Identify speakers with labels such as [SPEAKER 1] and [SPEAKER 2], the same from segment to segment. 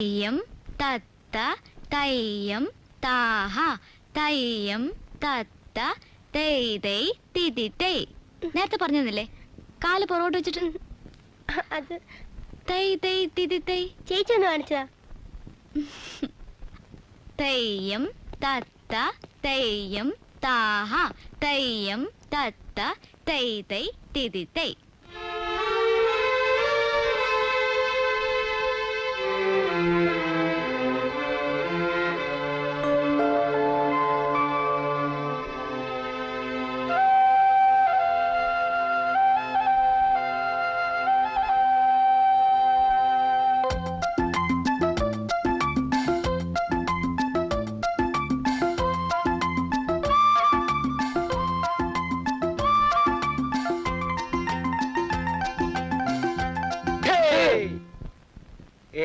[SPEAKER 1] തെയ്യം തത്ത തയ്യം താഹ തയ്യം തത്ത തെയ് തെയ് തിതി തെയ്. നേരത്തെ പറഞ്ഞില്ലേ കാല് പുറകോട്ട് വെച്ചിട്ട്?
[SPEAKER 2] അത്
[SPEAKER 1] തെയ് തെയ് തിതി തെയ്.
[SPEAKER 2] ചേച്ചി ഒന്ന് കാണിച്ചതാ.
[SPEAKER 1] തെയ്യം തത്ത തെയ്യം താഹ തെയ്യം തത്ത തെയ് തെയ് തിതി തെയ്.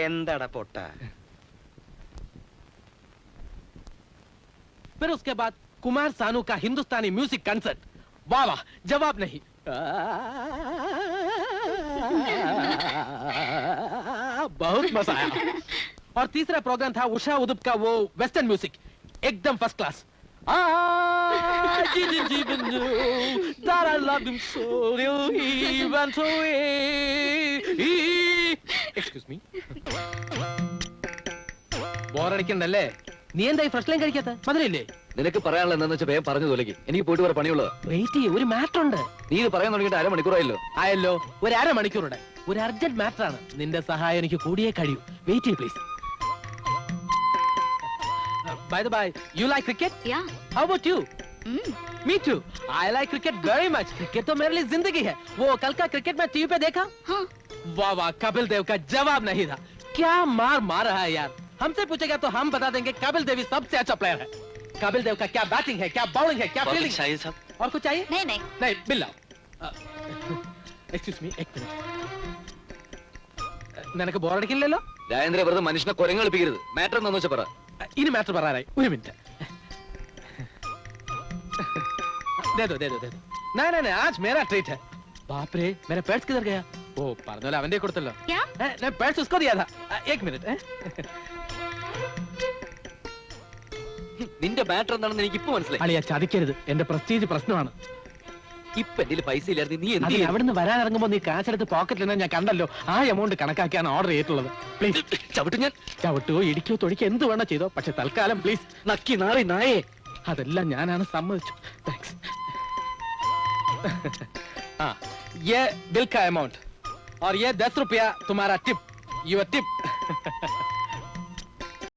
[SPEAKER 3] एंदड़ा पोटा।
[SPEAKER 4] फिर उसके बाद कुमार सानू का हिंदुस्तानी म्यूजिक कंसर्ट। वाह वाह, जवाब नहीं। बहुत मजा आया। और तीसरा प्रोग्राम था उषा उदुप का वो वेस्टर्न म्यूजिक, एकदम first class. That I love him so, he went away. Excuse me. ബോറടിക്കണ്ടല്ലേ? നീ എന്തായി ഫ്രഷ് ലൈൻ കഴിക്കാത്ത? മധുരയില്ലേ?
[SPEAKER 3] നിനക്ക് പറയാനുള്ള എന്താന്ന് വെച്ചാൽ വേഗം പറഞ്ഞു തോലക്ക്. എനിക്ക് പോയിട്ട് വരെ പണിയുള്ളത്.
[SPEAKER 4] വെയിറ്റ് ചെയ്യ്, ഒരു മാറ്റർ ഉണ്ട്.
[SPEAKER 3] നീ ഇത് പറയാൻ തുടങ്ങിയിട്ട് അരമണിക്കൂറായല്ലോ.
[SPEAKER 4] ആയല്ലോ, ഒരു അരമണിക്കൂറുടെ ഒരു അർജന്റ് മാറ്റർ ആണ്. നിന്റെ സഹായം എനിക്ക് കൂടിയേ കഴിയൂ. വെയിറ്റ് ചെയ്യ് please. By the by, you like cricket?
[SPEAKER 1] Yeah.
[SPEAKER 4] How about you? Me too. I like cricket very much. Cricket तो मेरे लिए जिंदगी है. वो कल का क्रिकेट मैच टीवी पे देखा?
[SPEAKER 1] हाँ.
[SPEAKER 4] वाह वाह, कपिल देव का जवाब नहीं था. क्या मार रहा है यार. हमसे पूछेगा तो हम बता देंगे कपिल देव सबसे अच्छा प्लेयर है. कपिल देव का क्या बैटिंग है, क्या बॉलिंग है, क्या फील्डिंग
[SPEAKER 3] चाहिए सब.
[SPEAKER 4] और कुछ चाहिए?
[SPEAKER 1] नहीं नहीं
[SPEAKER 4] नहीं, बिल लाओ. Excuse me, एक मिनट. നിനക്ക് ബോറടിക്കില്ലല്ലോ?
[SPEAKER 3] രാജേന്ദ്ര വെറുതെ മനുഷ്യനെ കൊരങ്ങ് കളിപ്പിക്കരുത്. മാറ്റർ എന്താന്ന് വെച്ചാൽ പറ.
[SPEAKER 4] ഇനി മാറ്റർ പറയാറായി. ഒരു മിനിറ്റ്. दे दो. नहीं, आज मेरा ट्रीट है. बाप रे, मेरा पर्स किधर गया? ओ, പറഞ്ഞല്ലോ അവന്റെ കൊടുത്തല്ലോ.
[SPEAKER 1] क्या?
[SPEAKER 4] मैं पर्स उसको दिया था. एक मिनट.
[SPEAKER 3] നിന്റെ മാറ്റർ എന്താണെന്ന് എനിക്ക് ഇപ്പൊ മനസ്സിലായി.
[SPEAKER 4] അളിയ ചതിക്കരുത്, എന്റെ പ്രസ്റ്റീജ് പ്രശ്നമാണ്.
[SPEAKER 3] ഇപ്പൊ എന്റെ പൈസ ഇല്ലായിരുന്നു. നീ എന്ത്
[SPEAKER 4] അവിടുന്ന് വരാൻ ഇറങ്ങുമ്പോ നീ കാശെടുത്ത് പോക്കറ്റിൽ ഞാൻ കണ്ടല്ലോ. ആ എമൗണ്ട് കണക്കാക്കിയാണ് ഓർഡർ ചെയ്തിട്ടുള്ളത്. പ്ലീസ്
[SPEAKER 3] ചവിട്ടു. ഞാൻ
[SPEAKER 4] ചവിട്ടോ ഇടിക്കോ തൊടിക്കോ എന്ത് വേണോ ചെയ്തോ, പക്ഷെ തൽക്കാലം പ്ലീസ്.
[SPEAKER 3] നക്കി നാറി നായേ.
[SPEAKER 4] അതെല്ലാം ഞാനാണ് സമ്മതിച്ചു. താങ്ക്സ്. हाँ, ये बिल का अमाउंट और ये 10 रुपया तुम्हारा टिप. Your tip.